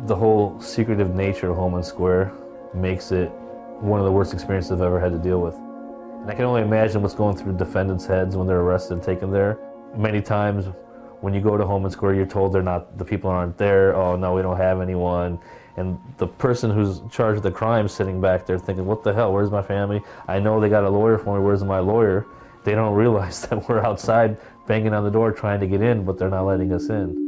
The whole secretive nature of Homan Square makes it one of the worst experiences I've ever had to deal with. And I can only imagine what's going through defendants' heads when they're arrested and taken there. Many times when you go to Homan Square, you're told the people aren't there, oh no, we don't have anyone. And the person who's charged with the crime is sitting back there thinking, what the hell, where's my family? I know they got a lawyer for me, where's my lawyer? They don't realize that we're outside banging on the door trying to get in, but they're not letting us in.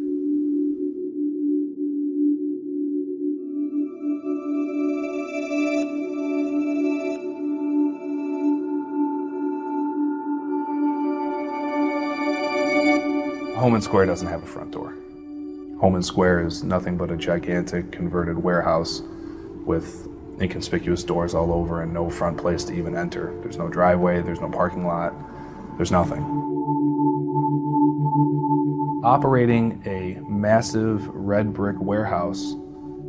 Homan Square doesn't have a front door. Homan Square is nothing but a gigantic converted warehouse with inconspicuous doors all over and no front place to even enter. There's no driveway, there's no parking lot, there's nothing. Operating a massive red brick warehouse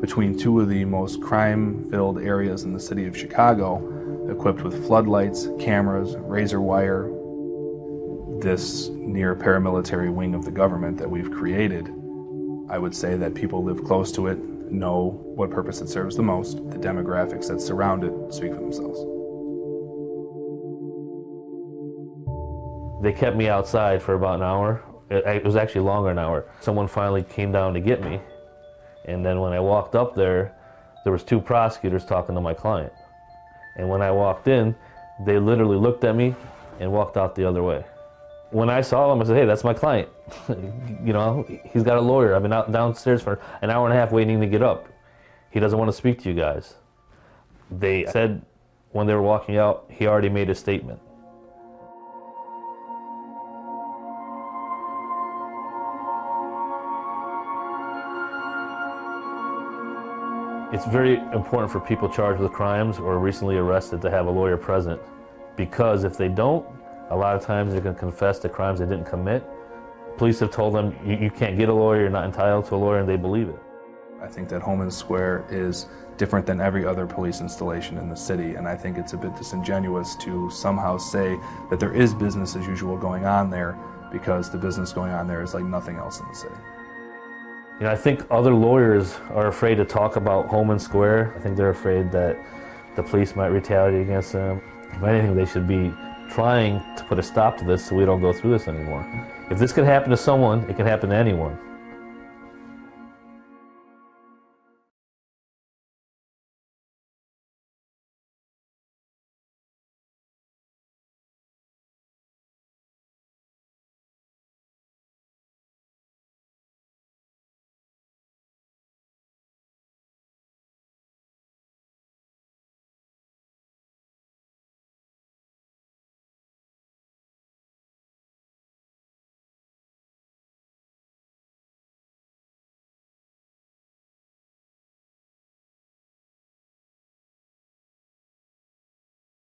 between two of the most crime-filled areas in the city of Chicago, equipped with floodlights, cameras, razor wire, this near paramilitary wing of the government that we've created, I would say that people live close to it, know what purpose it serves the most. The demographics that surround it speak for themselves. They kept me outside for about an hour. It was actually longer than an hour. Someone finally came down to get me, and then when I walked up there was two prosecutors talking to my client. And when I walked in, they literally looked at me and walked out the other way. When I saw him, I said, hey, that's my client. You know, he's got a lawyer. I've been out downstairs for an hour and a half waiting to get up. He doesn't want to speak to you guys. They said when they were walking out, he already made a statement. It's very important for people charged with crimes or recently arrested to have a lawyer present, because if they don't, a lot of times they're going to confess to crimes they didn't commit. Police have told them, you can't get a lawyer, you're not entitled to a lawyer, and they believe it. I think that Homan Square is different than every other police installation in the city, and I think it's a bit disingenuous to somehow say that there is business as usual going on there, because the business going on there is like nothing else in the city. You know, I think other lawyers are afraid to talk about Homan Square. I think they're afraid that the police might retaliate against them. If anything, they should be trying to put a stop to this so we don't go through this anymore. If this could happen to someone, it can happen to anyone.